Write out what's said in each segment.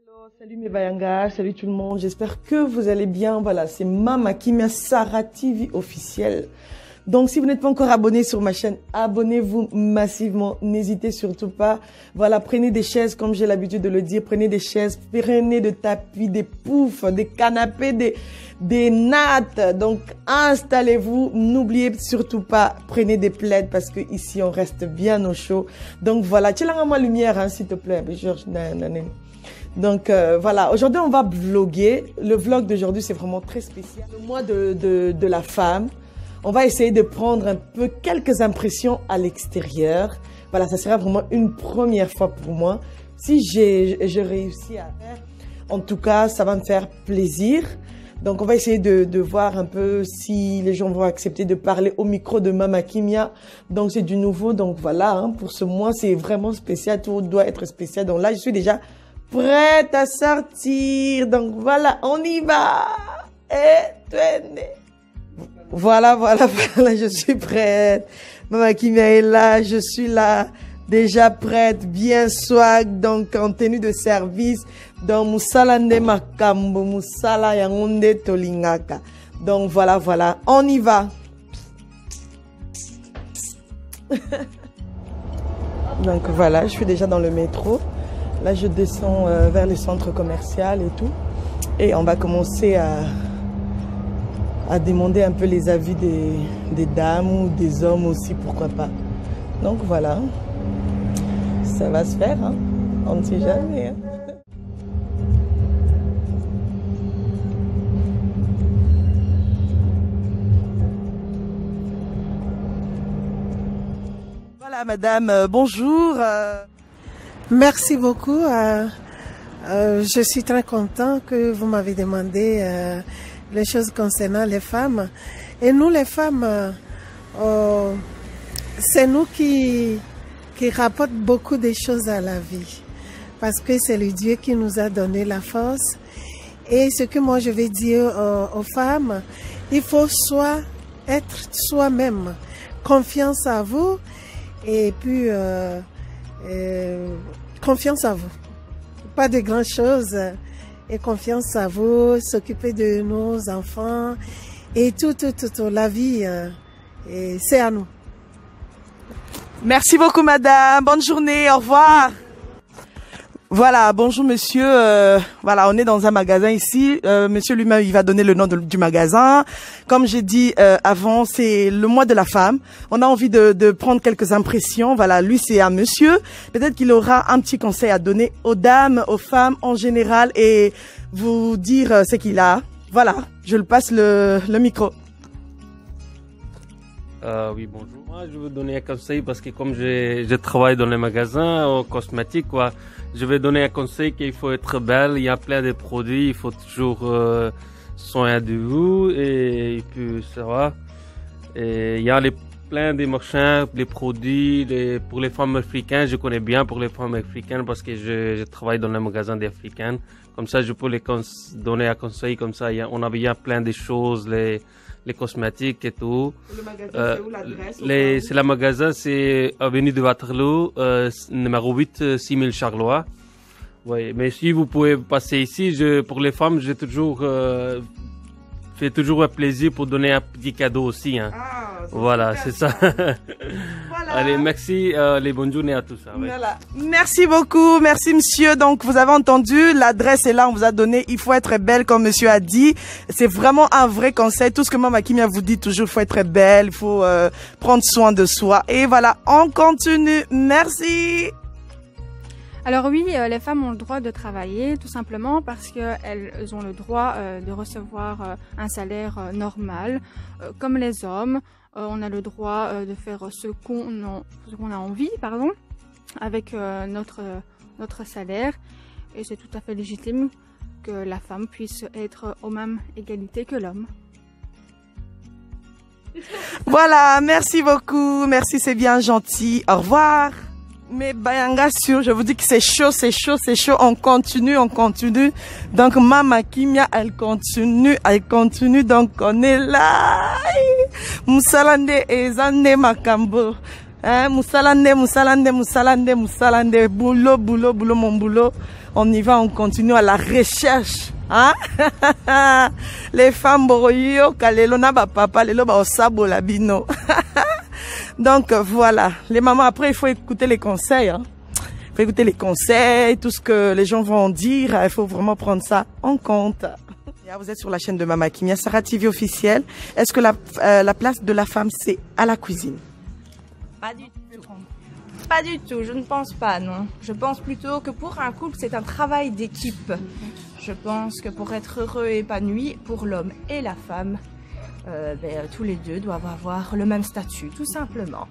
Hello, salut mes Bayanga, salut tout le monde, j'espère que vous allez bien. Voilà, c'est Mama Kimia Sarah TV officielle. Donc si vous n'êtes pas encore abonné sur ma chaîne, abonnez-vous massivement, n'hésitez surtout pas. Voilà, prenez des chaises comme j'ai l'habitude de le dire, prenez des chaises, prenez des tapis, des poufs, des canapés, des nattes. Donc installez-vous, n'oubliez surtout pas, prenez des plaids parce que ici on reste bien au chaud. Donc voilà, tu as ma lumière hein, s'il te plaît, Georges. Donc voilà, aujourd'hui on va vlogger. Le vlog d'aujourd'hui c'est vraiment très spécial. Le mois de la femme. On va essayer de prendre un peu quelques impressions à l'extérieur. Voilà, ça sera vraiment une première fois pour moi. Si j'ai réussi à faire, en tout cas, ça va me faire plaisir. Donc, on va essayer de voir un peu si les gens vont accepter de parler au micro de Mama Kimia. Donc, c'est du nouveau. Donc, voilà, hein, pour ce mois, c'est vraiment spécial. Tout doit être spécial. Donc là, je suis déjà prête à sortir. Donc, voilà, on y va. Et tenez. Voilà, je suis prête. Mama Kimia est là, je suis là, déjà prête, bien swag, donc en tenue de service, dans Musala Nde Makambo, Musala Yangonde Tolingaka. Donc voilà, on y va. Donc voilà, je suis déjà dans le métro. Là, je descends vers le centre commercial et tout. Et on va commencer à demander un peu les avis des dames ou des hommes aussi, pourquoi pas. Donc voilà, ça va se faire, hein? On ne sait jamais. Hein? Voilà madame, bonjour. Merci beaucoup. Je suis très content que vous m'avez demandé les choses concernant les femmes. Et nous, les femmes, c'est nous qui rapportent beaucoup de choses à la vie. Parce que c'est le Dieu qui nous a donné la force. Et ce que moi je vais dire aux femmes, il faut être soi-même. Confiance à vous. Et puis, confiance à vous. Pas de grandes choses. Et confiance à vous, s'occuper de nos enfants et tout, la vie, c'est à nous. Merci beaucoup madame, bonne journée, au revoir. Voilà, bonjour monsieur, voilà, on est dans un magasin ici, monsieur lui-même il va donner le nom du magasin. Comme j'ai dit avant, c'est le mois de la femme, on a envie de prendre quelques impressions, voilà, lui c'est un monsieur, peut-être qu'il aura un petit conseil à donner aux dames, aux femmes en général et vous dire ce qu'il a. Voilà, je le passe le micro. Oui, bonjour. Moi, je veux donner un conseil parce que comme je travaille dans les magasins aux cosmétiques, quoi, je vais donner un conseil qu'il faut être belle. Il y a plein de produits, il faut toujours soin de vous et puis ça va. Et il y a plein de machins, les produits pour les femmes africaines. Je connais bien pour les femmes africaines parce que je travaille dans les magasins d'Africaines. Comme ça, je peux les donner un conseil comme ça. On a bien plein de choses, les cosmétiques et tout. Le magasin, c'est où l'adresse? C'est le magasin, c'est avenue de Waterloo, numéro 8, 6000 Charleroi. Oui, mais si vous pouvez passer ici, pour les femmes, j'ai toujours fait toujours un plaisir pour donner un petit cadeau aussi. Hein. Ah, voilà, c'est ça. Voilà. Allez, merci, les bonnes journées à tous. Hein, ouais. Voilà. Merci beaucoup, merci monsieur. Donc vous avez entendu, l'adresse est là, on vous a donné. Il faut être belle comme monsieur a dit. C'est vraiment un vrai conseil. Tout ce que Mama Kimia vous dit toujours, il faut être belle, il faut prendre soin de soi. Et voilà, on continue. Merci. Alors oui, les femmes ont le droit de travailler tout simplement parce qu'elles ont le droit de recevoir un salaire normal comme les hommes. On a le droit de faire ce qu'on a envie, pardon, avec notre salaire. Et c'est tout à fait légitime que la femme puisse être aux mêmes égalités que l'homme. Voilà, merci beaucoup. Merci, c'est bien gentil. Au revoir. Mais Bayanga sûr, je vous dis que c'est chaud, c'est chaud, c'est chaud. On continue. Donc Mama Kimia, elle continue. Donc on est là. Musalande et Zande Makambo. Hein, moussalande, moussalande, moussalande, moussalande, boulot, boulot, boulot, mon boulot. On y va, on continue à la recherche. Hein? Les femmes, boroyo, kalelo na ba papa, lelo ba osabo la bino. Donc voilà, les mamans, après il faut écouter les conseils. Hein. Il faut écouter les conseils, tout ce que les gens vont dire, il faut vraiment prendre ça en compte. Vous êtes sur la chaîne de Mama Kimia, Sarah TV officielle. Est-ce que la place de la femme, c'est à la cuisine? Pas du tout. Pas du tout, je ne pense pas, non. Je pense plutôt que pour un couple, c'est un travail d'équipe. Je pense que pour être heureux et épanoui, pour l'homme et la femme, tous les deux doivent avoir le même statut, tout simplement.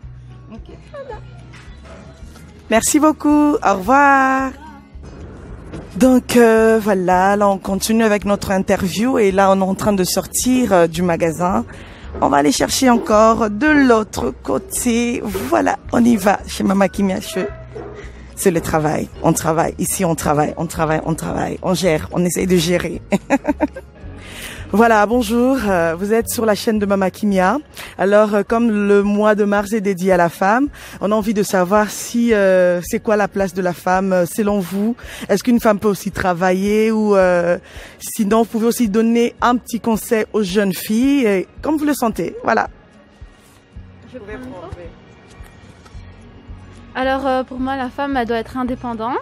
Okay. Voilà. Merci beaucoup, au revoir. Donc voilà, là on continue avec notre interview et là on est en train de sortir du magasin. On va aller chercher encore de l'autre côté. Voilà, on y va chez Mama Kimia. C'est le travail, on travaille. Ici on travaille, on travaille, on travaille. On gère, on essaye de gérer. Voilà, bonjour, vous êtes sur la chaîne de Mama Kimia. Alors, comme le mois de mars est dédié à la femme, on a envie de savoir si c'est quoi la place de la femme selon vous. Est-ce qu'une femme peut aussi travailler ou sinon, vous pouvez aussi donner un petit conseil aux jeunes filles, comme vous le sentez. Voilà. Alors, pour moi, la femme, elle doit être indépendante.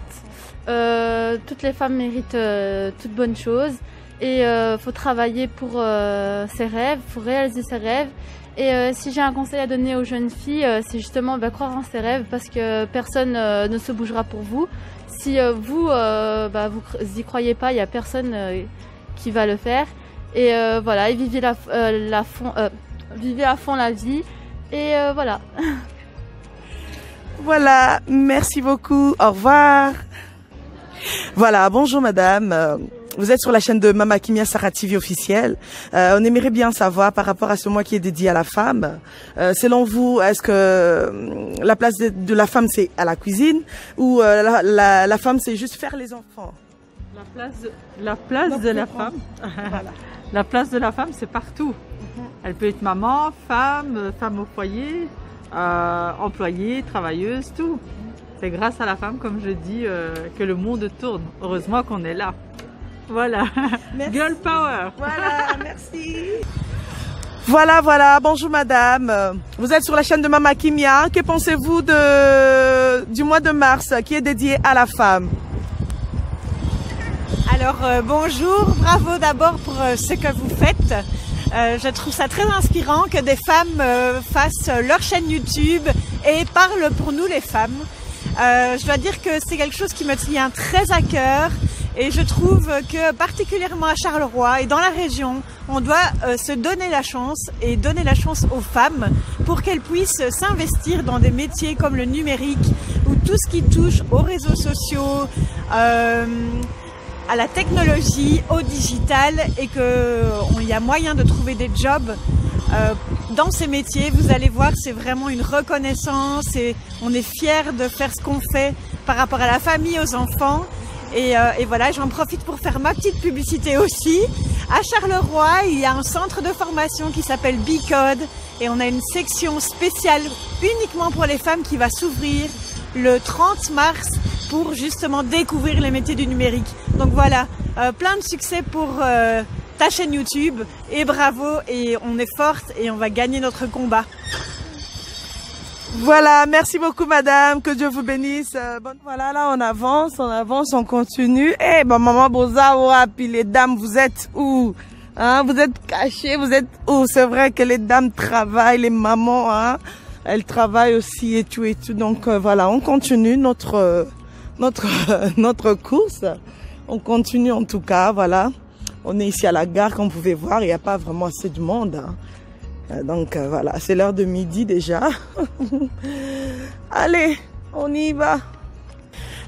Toutes les femmes méritent toutes bonnes choses. Et faut travailler pour ses rêves, faut réaliser ses rêves. Et si j'ai un conseil à donner aux jeunes filles, c'est justement croire en ses rêves parce que personne ne se bougera pour vous. Si vous y croyez pas, il y a personne qui va le faire. Et voilà, et vivez à fond la vie. Et voilà. Voilà, merci beaucoup. Au revoir. Voilà, bonjour madame. Vous êtes sur la chaîne de Mama Kimia, Sarah TV officielle. On aimerait bien savoir par rapport à ce mois qui est dédié à la femme. Selon vous, est-ce que la place de la femme c'est à la cuisine ou la femme c'est juste faire les enfants? La place de la femme. Voilà. La place de la femme c'est partout. Elle peut être maman, femme au foyer, employée, travailleuse, tout. C'est grâce à la femme, comme je dis, que le monde tourne. Heureusement qu'on est là. Voilà. Merci. Girl power. Voilà, merci. Voilà, bonjour madame. Vous êtes sur la chaîne de Mama Kimia. Que pensez-vous du mois de mars qui est dédié à la femme? Alors bonjour, bravo d'abord pour ce que vous faites. Je trouve ça très inspirant que des femmes fassent leur chaîne YouTube et parlent pour nous les femmes. Je dois dire que c'est quelque chose qui me tient très à cœur. Et je trouve que particulièrement à Charleroi et dans la région, on doit se donner la chance et donner la chance aux femmes pour qu'elles puissent s'investir dans des métiers comme le numérique ou tout ce qui touche aux réseaux sociaux, à la technologie, au digital et qu'il y a moyen de trouver des jobs dans ces métiers. Vous allez voir, c'est vraiment une reconnaissance et on est fiers de faire ce qu'on fait par rapport à la famille, aux enfants. Et voilà, j'en profite pour faire ma petite publicité aussi. À Charleroi, il y a un centre de formation qui s'appelle B-Code et on a une section spéciale uniquement pour les femmes qui va s'ouvrir le 30 mars pour justement découvrir les métiers du numérique. Donc voilà, plein de succès pour ta chaîne YouTube et bravo et on est forte et on va gagner notre combat. Voilà, merci beaucoup madame, que Dieu vous bénisse. Voilà, là on avance, on continue. Eh ben maman Boza, puis les dames, vous êtes où? Hein, vous êtes cachées, vous êtes où? C'est vrai que les dames travaillent, les mamans, hein, elles travaillent aussi et tout. Donc voilà, on continue notre course. On continue en tout cas, voilà. On est ici à la gare, comme vous pouvez voir, il n'y a pas vraiment assez de monde. Hein. Donc voilà, c'est l'heure de midi déjà. Allez, on y va.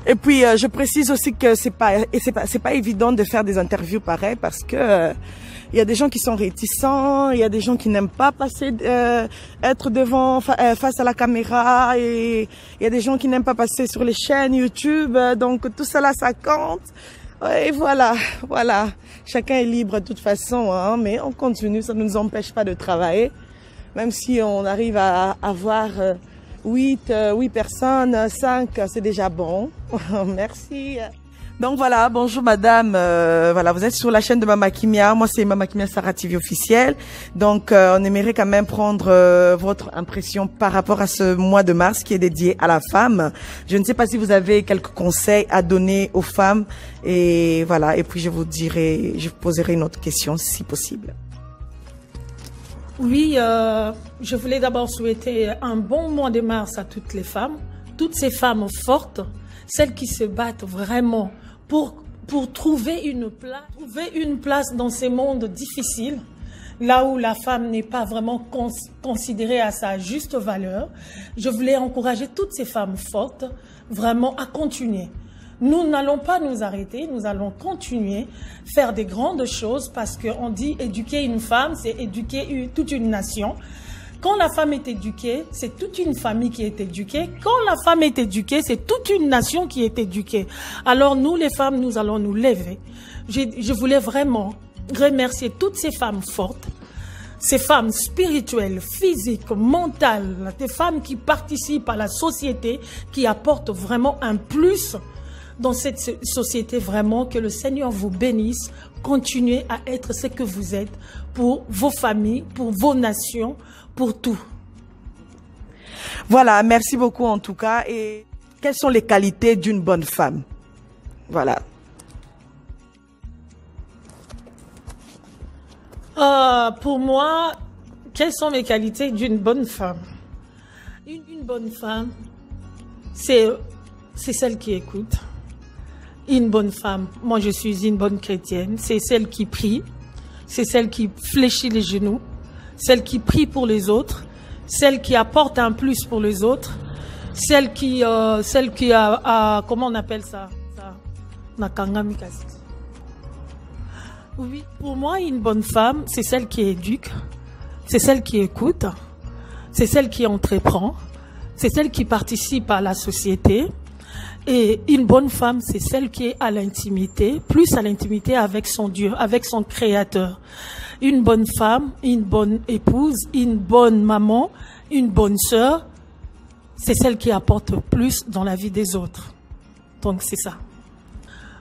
Et puis je précise aussi que c'est pas évident de faire des interviews pareilles parce que il y a des gens qui sont réticents, il y a des gens qui n'aiment pas passer être devant face à la caméra et il y a des gens qui n'aiment pas passer sur les chaînes YouTube. Donc tout cela ça compte. Et voilà. Chacun est libre de toute façon, hein, mais on continue, ça ne nous empêche pas de travailler. Même si on arrive à avoir 8 personnes, 5, c'est déjà bon. Merci. Donc voilà, bonjour madame, voilà, vous êtes sur la chaîne de Mama Kimia, moi c'est Mama Kimia Sarah TV officielle. Donc on aimerait quand même prendre votre impression par rapport à ce mois de mars qui est dédié à la femme. Je ne sais pas si vous avez quelques conseils à donner aux femmes et voilà, et puis je vous poserai une autre question si possible. Oui, je voulais d'abord souhaiter un bon mois de mars à toutes les femmes, toutes ces femmes fortes, celles qui se battent vraiment pour trouver une place dans ces mondes difficiles, là où la femme n'est pas vraiment considérée à sa juste valeur. Je voulais encourager toutes ces femmes fortes vraiment à continuer. Nous n'allons pas nous arrêter, nous allons continuer, faire des grandes choses parce qu'on dit éduquer une femme, c'est éduquer toute une nation. Quand la femme est éduquée, c'est toute une famille qui est éduquée. Quand la femme est éduquée, c'est toute une nation qui est éduquée. Alors nous, les femmes, nous allons nous lever. Je voulais vraiment remercier toutes ces femmes fortes, ces femmes spirituelles, physiques, mentales, des femmes qui participent à la société, qui apportent vraiment un plus dans cette société. Vraiment, que le Seigneur vous bénisse. Continuez à être ce que vous êtes pour vos familles, pour vos nations, pour tout. Voilà, merci beaucoup en tout cas. Et quelles sont les qualités d'une bonne femme? Voilà. Pour moi, quelles sont les qualités d'une bonne femme? Une bonne femme, c'est celle qui écoute. Une bonne femme, moi je suis une bonne chrétienne, c'est celle qui prie, c'est celle qui fléchit les genoux, celle qui prie pour les autres, celle qui apporte un plus pour les autres, celle qui a comment on appelle ça? Oui, pour moi, une bonne femme, c'est celle qui éduque, c'est celle qui écoute, c'est celle qui entreprend, c'est celle qui participe à la société. Et une bonne femme, c'est celle qui est à l'intimité, plus à l'intimité avec son Dieu, avec son Créateur. Une bonne femme, une bonne épouse, une bonne maman, une bonne sœur, c'est celle qui apporte plus dans la vie des autres. Donc c'est ça.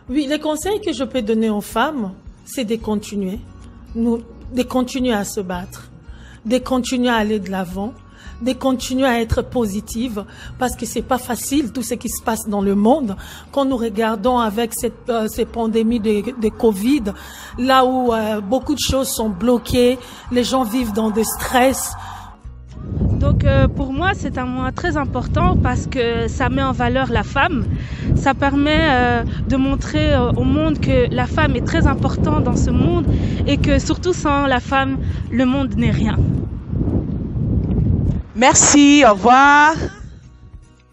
Oui, les conseils que je peux donner aux femmes, c'est de continuer. De continuer à se battre, de continuer à aller de l'avant, de continuer à être positive, parce que c'est pas facile tout ce qui se passe dans le monde. Quand nous regardons avec cette pandémie de Covid, là où beaucoup de choses sont bloquées, les gens vivent dans le stress. Donc pour moi, c'est un mois très important parce que ça met en valeur la femme. Ça permet de montrer au monde que la femme est très importante dans ce monde et que surtout sans la femme, le monde n'est rien. Merci, au revoir.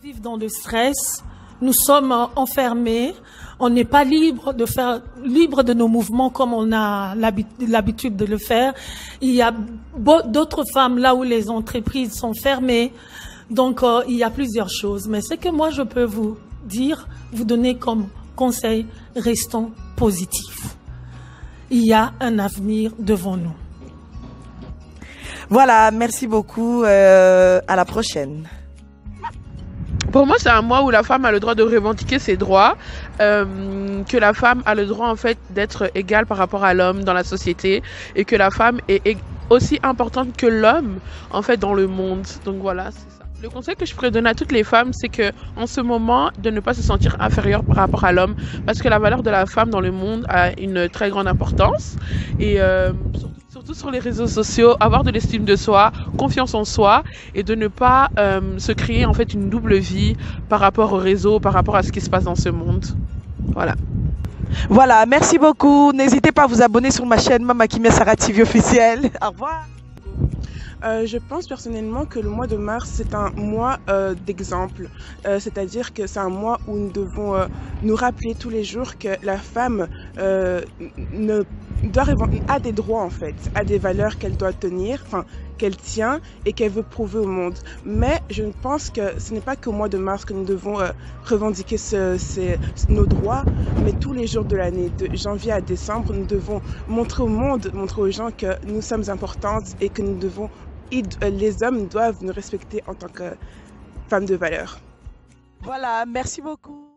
Vivre dans le stress, nous sommes enfermés, on n'est pas libre de nos mouvements comme on a l'habitude de le faire. Il y a d'autres femmes là où les entreprises sont fermées, donc il y a plusieurs choses. Mais ce que moi je peux vous dire, vous donner comme conseil, restons positifs. Il y a un avenir devant nous. Voilà, merci beaucoup. À la prochaine. Pour moi, c'est un mois où la femme a le droit de revendiquer ses droits, que la femme a le droit en fait d'être égale par rapport à l'homme dans la société et que la femme est aussi importante que l'homme en fait dans le monde. Donc voilà, c'est ça. Le conseil que je pourrais donner à toutes les femmes, c'est que en ce moment, de ne pas se sentir inférieure par rapport à l'homme, parce que la valeur de la femme dans le monde a une très grande importance et surtout sur les réseaux sociaux, avoir de l'estime de soi, confiance en soi et de ne pas se créer en fait une double vie par rapport au réseau, par rapport à ce qui se passe dans ce monde. Voilà. Voilà, merci beaucoup. N'hésitez pas à vous abonner sur ma chaîne Mama Kimia Sarah TV officielle. Au revoir. Je pense personnellement que le mois de mars, c'est un mois d'exemple. C'est-à-dire que c'est un mois où nous devons nous rappeler tous les jours que la femme a des droits en fait, a des valeurs qu'elle doit tenir, enfin qu'elle tient et qu'elle veut prouver au monde. Mais je pense que ce n'est pas qu'au mois de mars que nous devons revendiquer nos droits, mais tous les jours de l'année, de janvier à décembre, nous devons montrer au monde, montrer aux gens que nous sommes importantes et que nous devons les hommes doivent nous respecter en tant que femme de valeur. Voilà, merci beaucoup.